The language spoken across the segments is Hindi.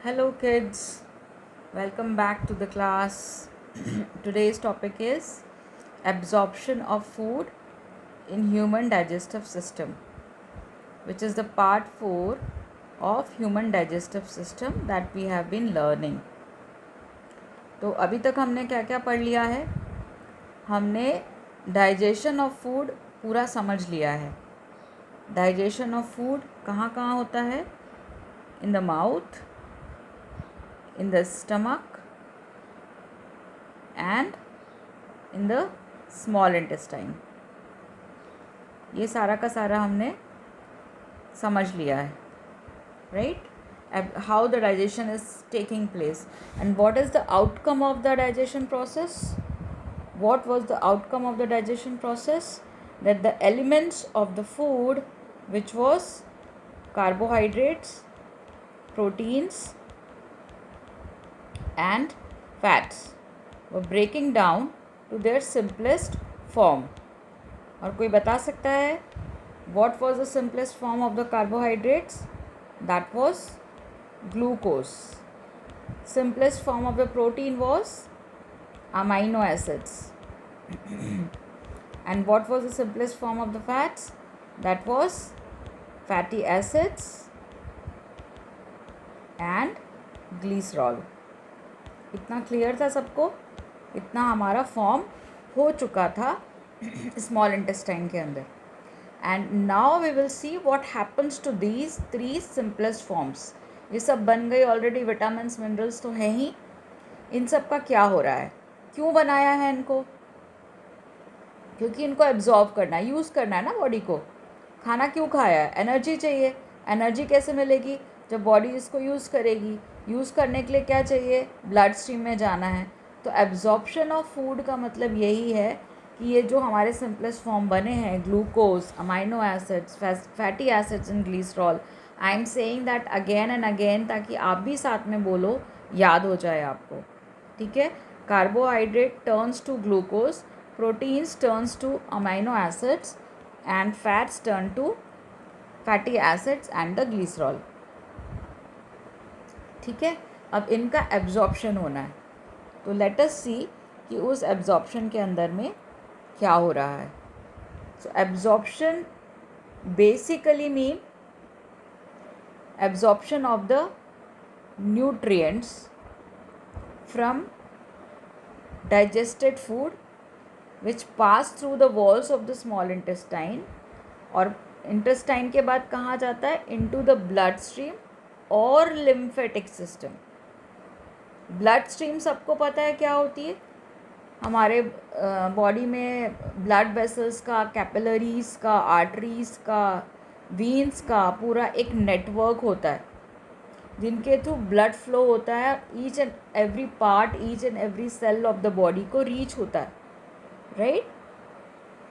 Hello, kids. Welcome back to the class. Today's topic is absorption of food in human digestive system, which is the part 4 of human digestive system that we have been learning. तो अभी तक हमने क्या क्या पढ़ लिया है? हमने डाइजेशन ऑफ फूड पूरा समझ लिया है. डाइजेशन ऑफ फूड कहाँ कहाँ होता है? In the mouth, in the stomach and in the small intestine. ये सारा का सारा हमने समझ लिया है, right? How the digestion is taking place and what is the outcome of the digestion process. What was the outcome of the digestion process? That the elements of the food, which was carbohydrates, proteins and fats, were breaking down to their simplest form. और कोई बता सकता है what was the simplest form of the carbohydrates? That was glucose. Simplest form of the protein was amino acids. And what was the simplest form of the fats? That was fatty acids and glycerol. इतना क्लियर था सबको? इतना हमारा फॉर्म हो चुका था स्मॉल इंटेस्टाइन के अंदर. And now we will see what happens to these 3 simplest forms. ये सब बन गई ऑलरेडी. विटामिन्स मिनरल्स तो हैं ही. इन सब का क्या हो रहा है? क्यों बनाया है इनको? क्योंकि इनको एब्जॉर्ब करना है, यूज़ करना है ना बॉडी को. खाना क्यों खाया है? एनर्जी चाहिए. एनर्जी कैसे मिलेगी? जब बॉडी इसको यूज़ करेगी. यूज़ करने के लिए क्या चाहिए? ब्लड स्ट्रीम में जाना है. तो एब्जॉर्प्शन ऑफ फूड का मतलब यही है कि ये जो हमारे सिंपलेस्ट फॉर्म बने हैं, glucose, amino acids, fatty acids and glycerol, I am saying that again and again ताकि आप भी साथ में बोलो, याद हो जाए आपको. ठीक है. Carbohydrate turns to glucose, proteins turns to amino acids and fats turn to fatty acids and the glycerol. ठीक है. अब इनका एब्जॉर्प्शन होना है. तो लेट अस सी कि उस एब्जॉर्प्शन के अंदर में क्या हो रहा है. So absorption basically mean absorption of the nutrients from digested food which pass through the walls of the small intestine. और इंटेस्टाइन के बाद कहाँ जाता है? इनटू द ब्लड स्ट्रीम और लिम्फेटिक सिस्टम. ब्लड स्ट्रीम सबको पता है क्या होती है. हमारे बॉडी में ब्लड वेसल्स का, कैपिलरीज का, आर्टरीज का, वीन्स का पूरा एक नेटवर्क होता है जिनके थ्रू ब्लड फ्लो होता है. Each and every part, each and every cell of the body को रीच होता है, राइट?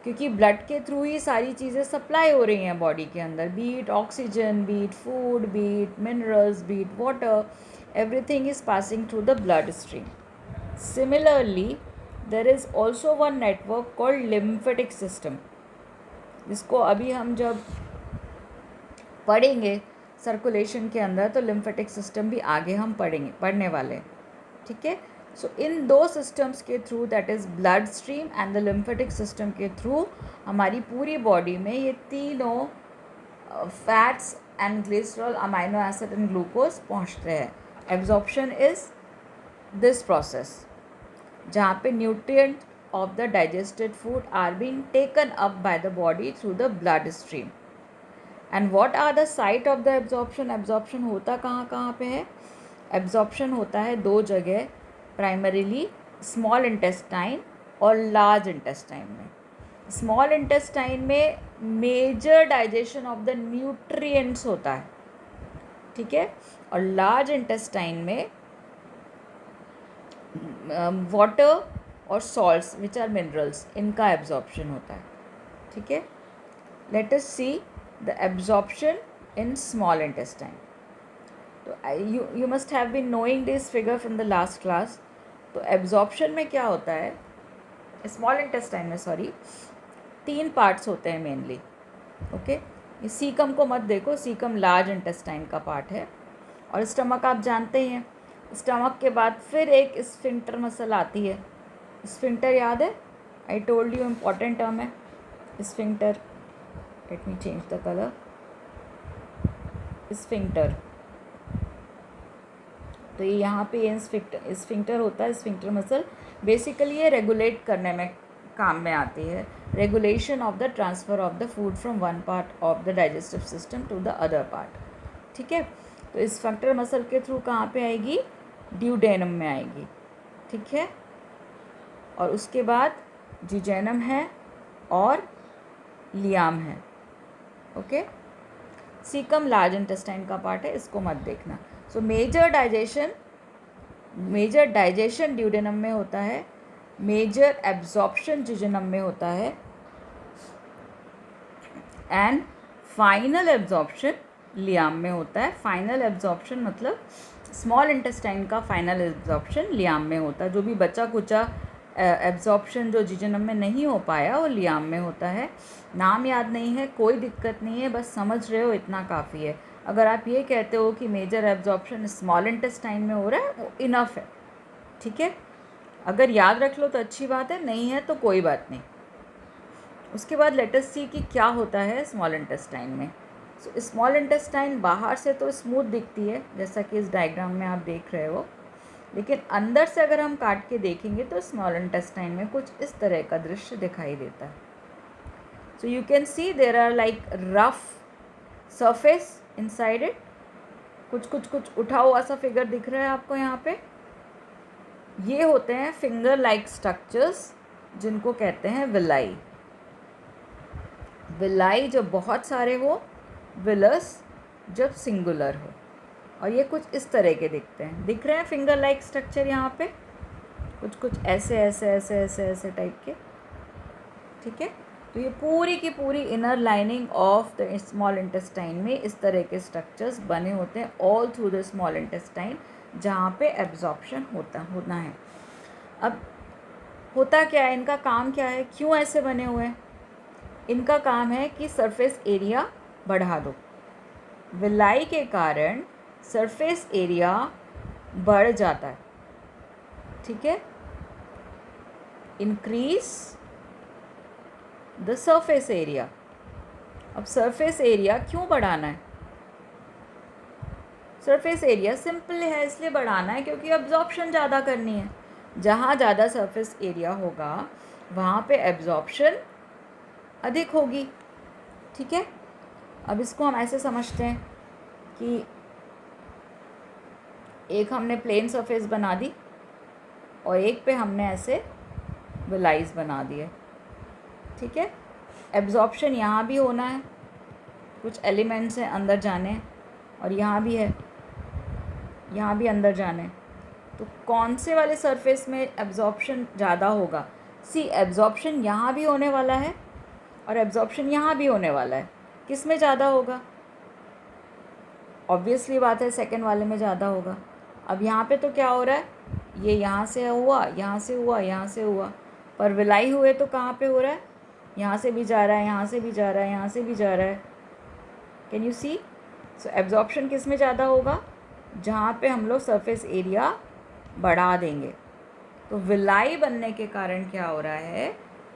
क्योंकि ब्लड के थ्रू ही सारी चीज़ें सप्लाई हो रही हैं बॉडी के अंदर. Be it oxygen, be it food, be it minerals, be it water, everything is passing through the blood stream. Similarly there is also one network called lymphatic system, जिसको अभी हम जब पढ़ेंगे सर्कुलेशन के अंदर तो लिम्फेटिक सिस्टम भी आगे हम पढ़ने वाले. ठीक है. सो इन दो सिस्टम्स के through, that is blood stream and the lymphatic system के थ्रू, हमारी पूरी बॉडी में ये तीनों fats and glycerol, amino acid and glucose पहुँचते हैं. एब्जॉर्प्शन इज़ दिस प्रोसेस जहाँ पे nutrient of the digested food are being taken up by the body through the blood stream. And what are the site of the absorption? Absorption होता कहाँ कहाँ पे है? एब्जॉर्प्शन होता है 2 जगह, प्राइमरीली स्मॉल इंटेस्टाइन और लार्ज इंटेस्टाइन में. स्मॉल इंटेस्टाइन में major digestion of the nutrients होता है. ठीक है. और लार्ज इंटेस्टाइन में वाटर और सॉल्ट्स विच आर मिनरल्स, इनका एब्जॉर्प्शन होता है. ठीक है. Let us see the absorption in small intestine. तो you must have been knowing this figure from the last class. तो absorption में क्या होता है? small intestine में 3 पार्ट्स होते हैं मेनली. ओके. ये सीकम को मत देखो, सीकम लार्ज इंटेस्टाइन का पार्ट है और स्टमक आप जानते ही हैं। स्टमक के बाद फिर एक स्फिंक्टर मसल आती है। स्फिंक्टर याद है? I told you important term है sphincter. Let me change the colour. Sphincter, तो ये यहाँ पे ये स्फिंक्टर होता है। स्फिंक्टर मसल बेसिकली ये रेगुलेट करने में काम में आती है। Regulation of the transfer of the food from one part of the digestive system to the other part. ठीक है, तो स्फिंक्टर मसल के थ्रू कहाँ पे आएगी? ड्यूडेनम में आएगी। ठीक है, और उसके बाद जिजेनम है और लियाम है। ओके, सीकम लार्ज इंटेस्टाइन का पार्ट है, इसको मत देखना। सो मेजर डाइजेशन ड्यूडेनम में होता है, मेजर एब्जॉर्प्शन जिजेनम में होता है, एंड फाइनल एब्जॉर्प्शन लियाम में होता है। फाइनल एब्जॉर्प्शन मतलब स्मॉल इंटेस्टाइन का फाइनल एब्जॉर्प्शन लियाम में होता है। जो भी बचा कुचा एब्जॉर्प्शन जो जिजेनम में नहीं हो पाया वो लियाम में होता है। नाम याद नहीं है, कोई दिक्कत नहीं है, बस समझ रहे हो इतना काफ़ी है। अगर आप ये कहते हो कि मेजर एब्जॉर्प्शन स्मॉल इंटेस्टाइन में हो रहा है, वो इनफ है। ठीक है, अगर याद रख लो तो अच्छी बात है, नहीं है तो कोई बात नहीं। उसके बाद लेट अस सी कि क्या होता है स्मॉल इंटेस्टाइन में। सो स्मॉल इंटेस्टाइन बाहर से तो स्मूथ दिखती है, जैसा कि इस डायग्राम में आप देख रहे हो, लेकिन अंदर से अगर हम काट के देखेंगे तो स्मॉल इंटेस्टाइन में कुछ इस तरह का दृश्य दिखाई देता है। So you can see there are like rough surface inside it. कुछ उठा हुआ सा फिगर दिख रहा है आपको यहाँ पे। ये होते हैं फिंगर लाइक स्ट्रक्चर्स, जिनको कहते हैं विलाई। विलाई जब बहुत सारे हो, विलस जब सिंगुलर हो, और ये कुछ इस तरह के दिखते हैं। दिख रहे हैं फिंगर लाइक स्ट्रक्चर यहाँ पे, कुछ ऐसे ऐसे ऐसे ऐसे ऐसे टाइप के। ठीक है, तो ये पूरी की पूरी inner lining of the small intestine में इस तरह के स्ट्रक्चर्स बने होते हैं all through the small intestine, जहाँ पे एब्जॉर्प्शन होना है। अब होता क्या है, इनका काम क्या है, क्यों ऐसे बने हुए हैं? इनका काम है कि सरफेस एरिया बढ़ा दो। विलाई के कारण सरफेस एरिया बढ़ जाता है। ठीक है, इंक्रीज द सरफेस एरिया। अब सरफेस एरिया क्यों बढ़ाना है? सरफेस एरिया सिंपल है, इसलिए बढ़ाना है क्योंकि एब्जॉर्प्शन ज़्यादा करनी है। जहाँ ज़्यादा सरफेस एरिया होगा वहाँ पे एब्जॉर्प्शन अधिक होगी। ठीक है, अब इसको हम ऐसे समझते हैं कि एक हमने प्लेन सरफेस बना दी और एक पे हमने ऐसे विलाइज बना दिए। ठीक है, एब्जॉर्प्शन यहाँ भी होना है, कुछ एलिमेंट्स हैं अंदर जाने, और यहाँ भी है, यहाँ भी अंदर जाने। तो कौन से वाले सरफेस में एब्जॉर्प्शन ज़्यादा होगा? सी, एब्जॉर्प्शन यहाँ भी होने वाला है और एब्जॉर्प्शन यहाँ भी होने वाला है। किस में ज़्यादा होगा? ऑब्वियसली बात है सेकंड वाले में ज़्यादा होगा। अब यहाँ पे तो क्या हो रहा है, ये यहाँ से हुआ, यहाँ से हुआ, यहाँ से हुआ, पर विलाई हुए तो कहाँ पे हो रहा है? यहाँ से भी जा रहा है, यहाँ से भी जा रहा है, यहाँ से भी जा रहा है। Can you see? So absorption किस में ज़्यादा होगा? जहाँ पे हम लोग सरफेस एरिया बढ़ा देंगे। तो विलाई बनने के कारण क्या हो रहा है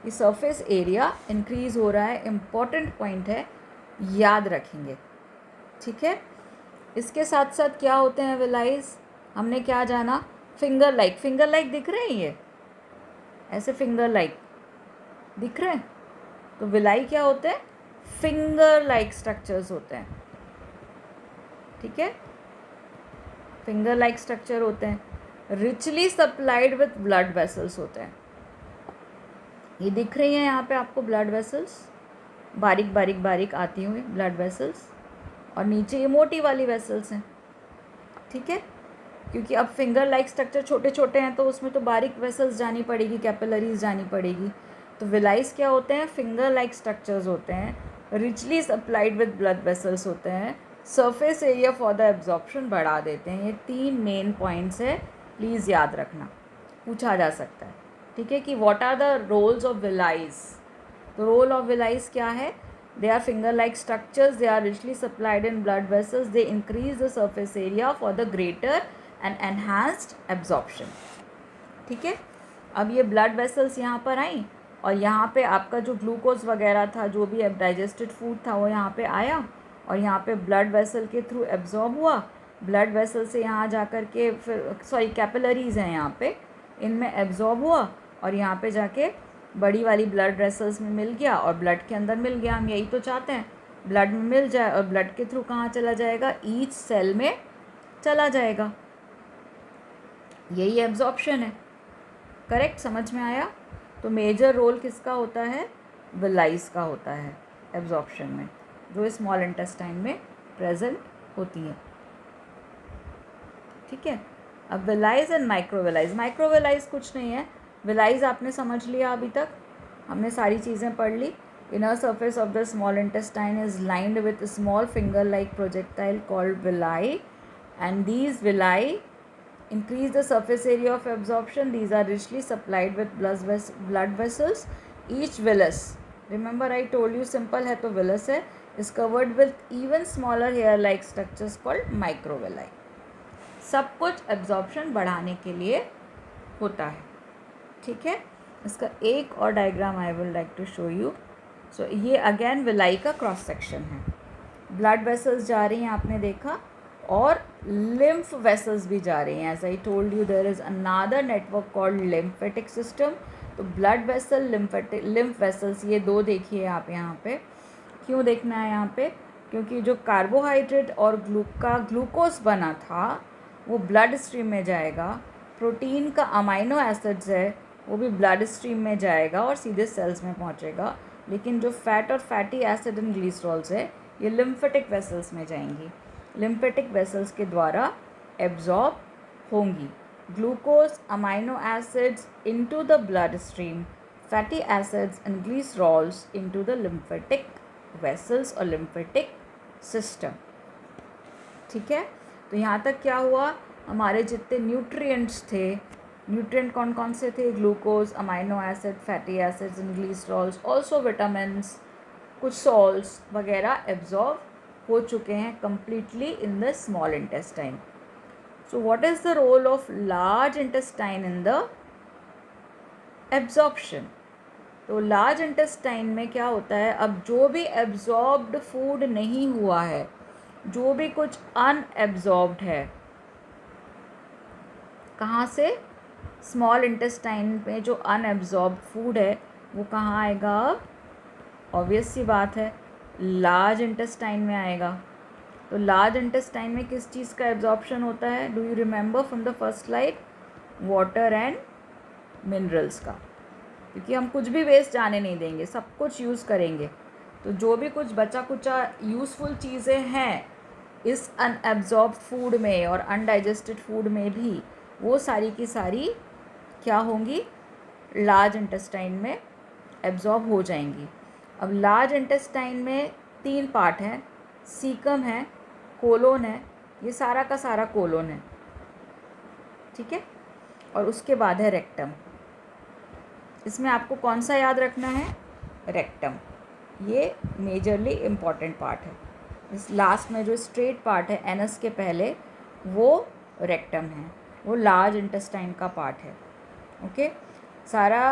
कि सरफेस एरिया इंक्रीज़ हो रहा है। इम्पॉर्टेंट पॉइंट है, याद रखेंगे। ठीक है, इसके साथ साथ क्या होते हैं विलाइज? हमने क्या जाना? फिंगर लाइक दिख रहे हैं, ये ऐसे फिंगर लाइक दिख रहे हैं। तो विलाई क्या होते हैं? फिंगर लाइक स्ट्रक्चर्स होते हैं। ठीक है, फिंगर लाइक स्ट्रक्चर होते हैं, richly supplied with blood vessels होते हैं। ये दिख रही हैं यहाँ पे आपको ब्लड वेसल्स, बारीक बारीक बारीक आती हुई ब्लड वेसल्स, और नीचे ये मोटी वाली वेसल्स हैं। ठीक है, क्योंकि अब फिंगर लाइक स्ट्रक्चर छोटे छोटे हैं तो उसमें तो बारीक वेसल्स जानी पड़ेगी, कैपिलरीज जानी पड़ेगी। तो विलाइज क्या होते हैं? फिंगर लाइक स्ट्रक्चर्स होते हैं, richly supplied with blood vessels होते हैं, surface area for the absorption बढ़ा देते हैं। ये 3 मेन पॉइंट्स है, प्लीज़ याद रखना, पूछा जा सकता है। ठीक है, कि what are the roles of villi? तो रोल ऑफ विलाइज क्या है? They are finger-like structures. They are richly supplied in blood vessels. They increase the surface area for the greater and enhanced absorption. ठीक है, अब ये ब्लड वेसल्स यहाँ पर आई और यहाँ पे आपका जो ग्लूकोज वगैरह था, जो भी अब डाइजेस्टेड फूड था, वो यहाँ पे आया और यहाँ पे ब्लड वेसल के थ्रू एब्जॉर्ब हुआ. ब्लड वेसल से यहाँ जा कर के फिर कैपिलरीज़ हैं यहाँ पे, इनमें एब्जॉर्ब हुआ और यहाँ पे जाके बड़ी वाली ब्लड वेसल्स में मिल गया और ब्लड के अंदर मिल गया. हम यही तो चाहते हैं, ब्लड में मिल जाए और ब्लड के थ्रू कहाँ चला जाएगा, ईच सेल में चला जाएगा. यही एब्जॉर्प्शन है. करेक्ट, समझ में आया. तो मेजर रोल किसका होता है, विलाइज का होता है एब्जॉर्प्शन में, जो स्मॉल इंटेस्टाइन में प्रेजेंट होती है. ठीक है, अब विलाइज एंड माइक्रोविलाइज. माइक्रोविलाइज कुछ नहीं है, विलाइज आपने समझ लिया, अभी तक हमने सारी चीज़ें पढ़ ली. Inner surface of the small intestine is lined with small finger like projectile called villi, and these villi increase the surface area of absorption. These are richly supplied with blood vessels. Each villus, remember I told you simple है तो villus है, is covered with even smaller hair like structures called microvilli. सब कुछ absorption बढ़ाने के लिए होता है. ठीक है, इसका एक और diagram I will like to show you. So ये अगेन विलाई का क्रॉस सेक्शन है. ब्लड वेसल्स जा रही हैं, आपने देखा, और लिम्फ वेसल्स भी जा रही हैं. As I told you, there is another network called lymphatic system. तो ब्लड वेसल, लिम्फ वेसल्स, ये दो देखिए आप यहाँ पे. क्यों देखना है यहाँ पे, क्योंकि जो कार्बोहाइड्रेट और ग्लूकोज बना था वो ब्लड स्ट्रीम में जाएगा. प्रोटीन का अमाइनो एसिड्स है वो भी ब्लड स्ट्रीम में जाएगा और सीधे सेल्स में पहुँचेगा. लेकिन जो फैट और फैटी एसिड एंड ग्लिसरॉल्स है ये लिम्फेटिक वेसल्स में जाएंगी. लिम्फेटिक वेसल्स के द्वारा एब्जॉर्ब होंगी. Glucose, amino acids into the blood stream, fatty acids and glycerols into the lymphatic vessels और लिम्फेटिक सिस्टम. ठीक है, तो यहाँ तक क्या हुआ, हमारे जितने न्यूट्रिएंट्स थे, न्यूट्रिएंट कौन कौन से थे, glucose, amino acid, fatty acids and glycerols, also vitamins, कुछ सॉल्ट्स वगैरह एब्जॉर्ब हो चुके हैं completely in the small intestine. So what is the role of large intestine in the absorption? तो large intestine में क्या होता है, अब जो भी absorbed food नहीं हुआ है, जो भी कुछ unabsorbed है, कहाँ से, स्मॉल इंटेस्टाइन में जो अनएब्जॉर्ब फूड है वो कहाँ आएगा, ऑब्वियस सी बात है, लार्ज इंटेस्टाइन में आएगा. तो लार्ज इंटेस्टाइन में किस चीज़ का एब्जॉर्प्शन होता है, do you remember from the first slide, water and minerals का. क्योंकि हम कुछ भी वेस्ट जाने नहीं देंगे, सब कुछ यूज़ करेंगे. तो जो भी कुछ बचा कुचा यूज़फुल चीज़ें हैं इस अनएब्जॉर्ब फूड में और अनडाइजेस्टेड फूड में भी, वो सारी की सारी क्या होंगी, लार्ज इंटेस्टाइन में एब्जॉर्ब हो जाएंगी. अब लार्ज इंटेस्टाइन में 3 पार्ट हैं, सीकम है, कोलोन है, ये सारा का सारा कोलोन है. ठीक है, और उसके बाद है रेक्टम. इसमें आपको कौन सा याद रखना है, रेक्टम. ये मेजरली इम्पॉर्टेंट पार्ट है. इस लास्ट में जो स्ट्रेट पार्ट है एनस के पहले, वो रेक्टम है, वो लार्ज इंटेस्टाइन का पार्ट है. ओके, सारा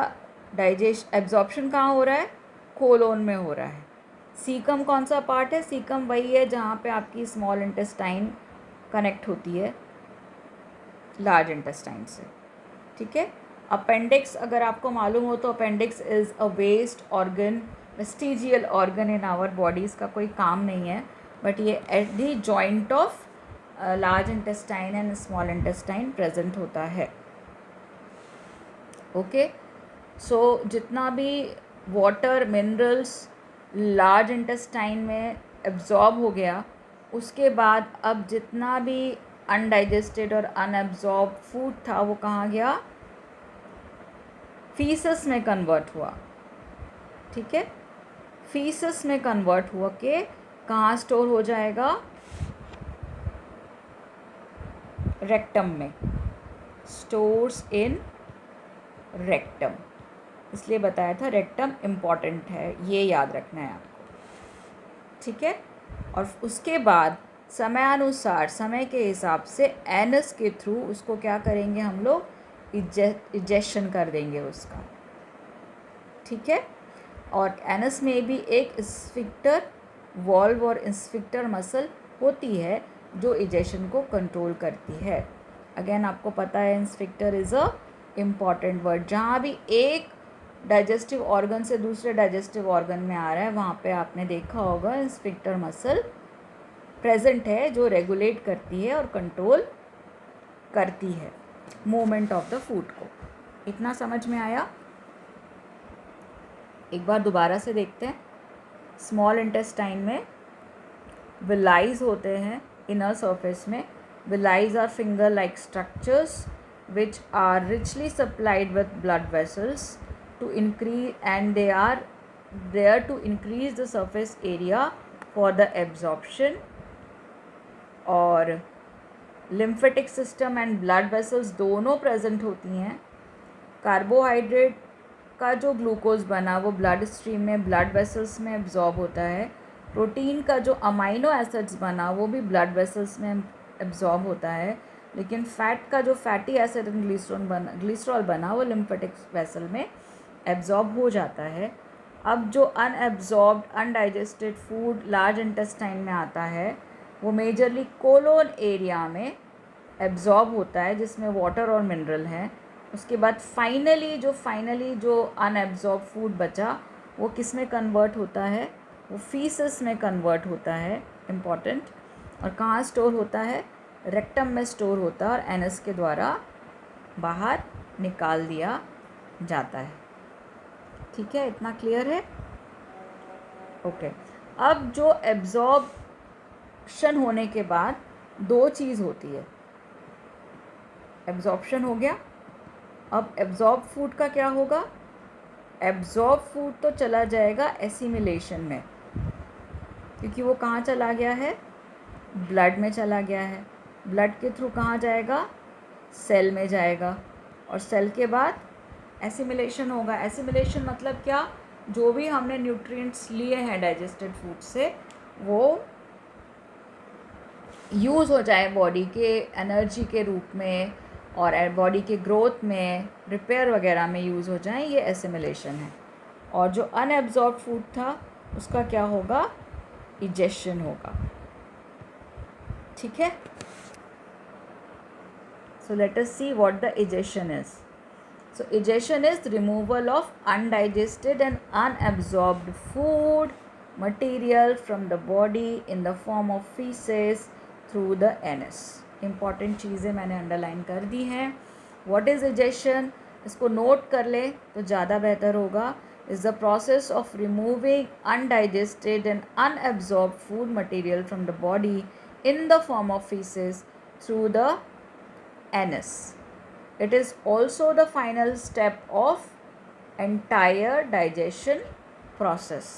एब्जॉर्प्शन कहाँ हो रहा है, कोलोन में हो रहा है. सीकम कौन सा पार्ट है, सीकम वही है जहाँ पे आपकी स्मॉल इंटेस्टाइन कनेक्ट होती है लार्ज इंटेस्टाइन से. ठीक है, अपेंडिक्स अगर आपको मालूम हो तो appendix is a waste organ, vestigial organ in our body. इसका कोई काम नहीं है, बट ये at the joint of large intestine and small intestine present होता है. ओके, सो जितना भी वाटर, मिनरल्स लार्ज इंटेस्टाइन में एब्जॉर्ब हो गया, उसके बाद अब जितना भी अनडाइजेस्टेड और अनएब्जॉर्ब फूड था वो कहाँ गया, फीसस में कन्वर्ट हुआ. ठीक है, फीसस में कन्वर्ट हुआ के कहाँ स्टोर हो जाएगा, रेक्टम में. स्टोर्स इन रेक्टम, इसलिए बताया था रेक्टम इम्पॉर्टेंट है, ये याद रखना है आपको. ठीक है। और उसके बाद समयानुसार, समय के हिसाब से एनस के थ्रू उसको क्या करेंगे हम लोग, इजेक्शन कर देंगे उसका, ठीक है। और एनस में भी एक स्फिंक्टर वॉल्व और स्फिंक्टर मसल होती है जो इजेक्शन को कंट्रोल करती है। अगेन आपको पता है sphincter is a important word. जहाँ भी एक डाइजेस्टिव ऑर्गन से दूसरे डाइजेस्टिव ऑर्गन में आ रहा है वहाँ पे आपने देखा होगा स्फिंक्टर मसल प्रेजेंट है जो रेगुलेट करती है और कंट्रोल करती है मूवमेंट ऑफ द फूड को। इतना समझ में आया? एक बार दोबारा से देखते हैं। स्मॉल इंटेस्टाइन में विलाइज होते हैं इनर सरफेस में। Villi are finger like structures which are richly supplied with blood vessels to increase, and they are there to increase the surface area for the absorption. और lymphatic system and blood vessels दोनों present होती हैं। कार्बोहाइड्रेट का जो ग्लूकोज बना वो ब्लड स्ट्रीम में, ब्लड वेसल्स में एब्जॉर्ब होता है। प्रोटीन का जो अमाइनो एसिड्स बना वो भी ब्लड वेसल्स में एब्जॉर्ब होता है। लेकिन फैट का जो फैटी एसिड ग्लिसरॉल बना वो लिम्फेटिक वेसल में एब्जॉर्ब हो जाता है। अब जो unabsorbed undigested food large intestine में आता है वो मेजरली कोलोन एरिया में एब्जॉर्ब होता है जिसमें वाटर और मिनरल हैं। उसके बाद फाइनली जो अनएब्जॉर्ब फूड बचा वो किस में कन्वर्ट होता है, वो फीसस में कन्वर्ट होता है, इम्पॉर्टेंट। और कहाँ स्टोर होता है, रेक्टम में स्टोर होता है और एनस के द्वारा बाहर निकाल दिया जाता है। ठीक है, इतना क्लियर है? ओके। अब जो एब्जॉर्प्शन होने के बाद दो चीज़ होती है। एब्जॉर्प्शन हो गया, अब एब्जॉर्ब फूड का क्या होगा? एब्जॉर्ब फूड तो चला जाएगा एसिमिलेशन में, क्योंकि वो कहाँ चला गया है, ब्लड में चला गया है। ब्लड के थ्रू कहाँ जाएगा, सेल में जाएगा, और सेल के बाद एसिमिलेशन होगा। एसिमिलेशन मतलब क्या, जो भी हमने न्यूट्रिएंट्स लिए हैं डाइजेस्टेड फूड से वो यूज़ हो जाए बॉडी के एनर्जी के रूप में और बॉडी के ग्रोथ में, रिपेयर वगैरह में यूज़ हो जाए, ये एसिमिलेशन है। और जो अनएब्जॉर्ब फूड था उसका क्या होगा, इजेक्शन होगा। ठीक है, so let us see what the ejection is. So ejection is removal of undigested and unabsorbed food material from the body in the form of faeces through the anus. Important चीज़ें मैंने अंडरलाइन कर दी हैं। व्हाट इज़ इजेक्शन, इसको नोट कर ले तो ज़्यादा बेहतर होगा। is the process of removing undigested and unabsorbed food material from the body in the form of feces through the anus. It is also the final step of entire digestion process.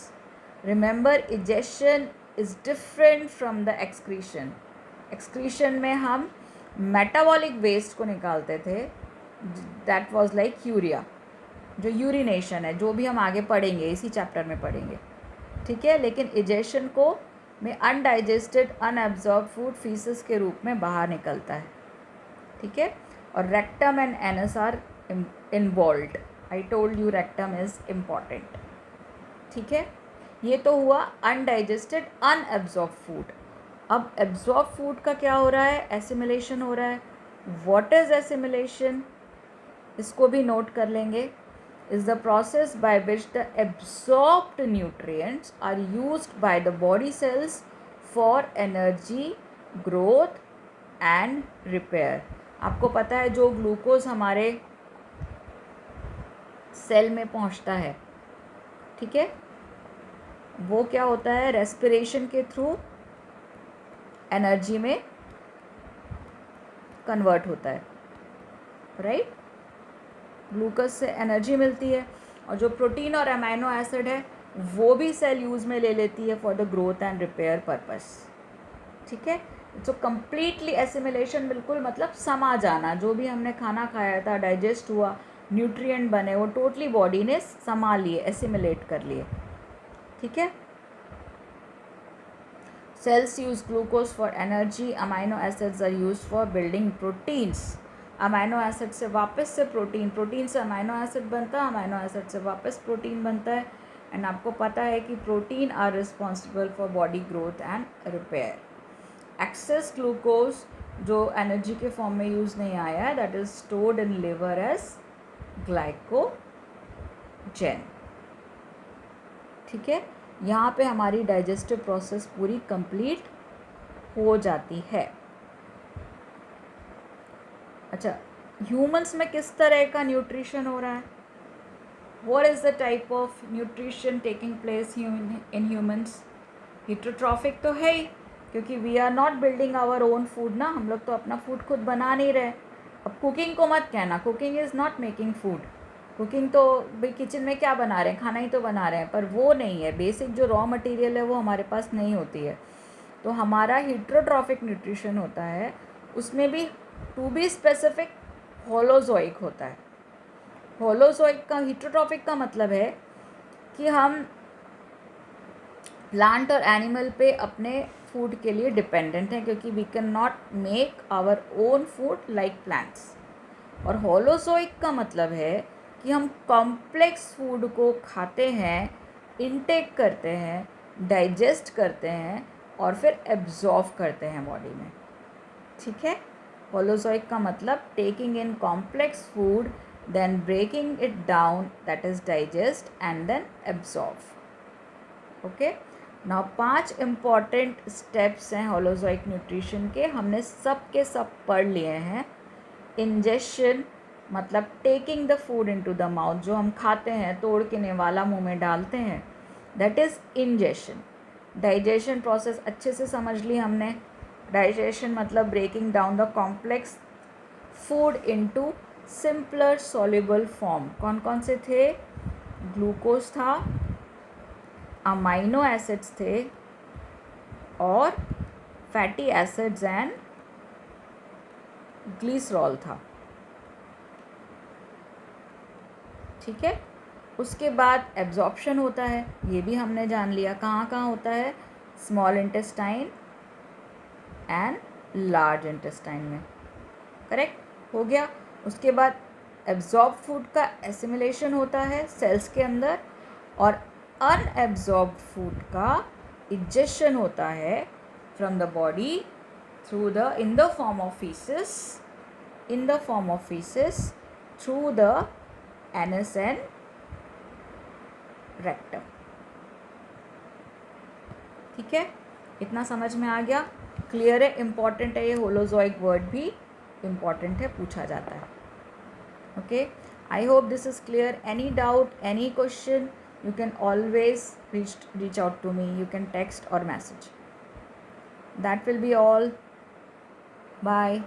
Remember, egestion is different from the excretion. Excretion में हम metabolic waste को निकालते थे, that was like urea, जो यूरिनेशन है, जो भी हम आगे पढ़ेंगे, इसी चैप्टर में पढ़ेंगे। ठीक है, लेकिन इजेक्शन को में अनडाइजेस्टेड अनएब्जॉर्ब फूड फीसेस के रूप में बाहर निकलता है। ठीक है, और rectum and anus are involved. I told you rectum is important. ठीक है, ये तो हुआ अनडाइजेस्टेड अनएब्जॉर्ब फूड। अब एब्जॉर्ब फूड का क्या हो रहा है, एसिमिलेशन हो रहा है। व्हाट इज़ एसिमिलेशन, इसको भी नोट कर लेंगे। is the process by which the absorbed nutrients are used by the body cells for energy, growth and repair. आपको पता है जो ग्लूकोज हमारे सेल में पहुंचता है, ठीक है, वो क्या होता है, रेस्पिरेशन के थ्रू एनर्जी में कन्वर्ट होता है, राइट। ग्लूकोज से एनर्जी मिलती है, और जो प्रोटीन और अमाइनो एसिड है वो भी सेल यूज़ में ले लेती है for the growth and repair purpose. ठीक है, सो कम्प्लीटली एसिमिलेशन बिल्कुल मतलब समा जाना, जो भी हमने खाना खाया था, डाइजेस्ट हुआ, न्यूट्रिएंट बने, वो टोटली बॉडी ने समा लिए, एसिमिलेट कर लिए। ठीक है, Cells use glucose for energy. Amino acids are used for building proteins. Amino acid से वापस से प्रोटीन से अमाइनो एसिड बनता है, अमाइनो एसिड से वापस प्रोटीन बनता है. एंड आपको पता है कि protein are responsible for body growth and repair. Excess glucose जो एनर्जी के फॉर्म में यूज़ नहीं आया है, that is stored in liver as glycogen. ठीक है, यहाँ पे हमारी डाइजेस्टिव प्रोसेस पूरी कंप्लीट हो जाती है. अच्छा, ह्यूमंस में किस तरह का न्यूट्रिशन हो रहा है? What is the type of nutrition taking place in humans? Heterotrophic तो है ही, क्योंकि we are not building our own food ना, हम लोग तो अपना फूड खुद बना नहीं रहे. अब कुकिंग को मत कहना, cooking is not making food. Cooking तो भाई किचन में क्या बना रहे हैं, खाना ही तो बना रहे हैं, पर वो नहीं है. बेसिक जो रॉ मटेरियल है वो हमारे पास नहीं होती है. तो हमारा हिट्रोट्रॉफिक न्यूट्रिशन होता है, उसमें भी टू बी स्पेसिफिक होलोजोइक होता है. होलोजोइक का, हिट्रोट्रॉफिक का मतलब है कि हम प्लांट और एनिमल पे अपने फूड के लिए डिपेंडेंट हैं, क्योंकि we can not make our own food like plants. और होलोजोइक का मतलब है कि हम कॉम्प्लेक्स फूड को खाते हैं, इनटेक करते हैं, डाइजेस्ट करते हैं और फिर एब्जॉर्व करते हैं बॉडी में. ठीक है, होलोजोइक का मतलब taking in complex food, then breaking it down, that is digest and then absorb. Okay, now 5 important steps हैं होलोजोइक न्यूट्रिशन के, हमने सब के सब पढ़ लिए हैं. इंजेशन मतलब taking the food into the mouth, जो हम खाते हैं, तोड़ के निवाला मुंह में डालते हैं, that is ingestion. Digestion process अच्छे से समझ ली हमने. डाइजेशन मतलब breaking down the complex food into simpler soluble form. कौन कौन से थे? ग्लूकोज था, अमाइनो एसिड्स थे और फैटी एसिड्स एंड ग्लिसरॉल था. ठीक है, उसके बाद एब्जॉर्प्शन होता है, ये भी हमने जान लिया. कहाँ कहाँ होता है? Small intestine and large intestine में. करेक्ट हो गया. उसके बाद एब्जॉर्ब फूड का एसिमिलेशन होता है सेल्स के अंदर, और अनएब्जॉर्ब फूड का इजेक्शन होता है from the body through the in the form of faeces through the anus and rectum. ठीक है, इतना समझ में आ गया? क्लियर है? इम्पॉर्टेंट है ये होलोजोइक वर्ड भी इम्पॉर्टेंट है, पूछा जाता है. Okay, I hope this is clear. Any doubt, any question, you can always reach out to me. You can text or message. That will be all. Bye.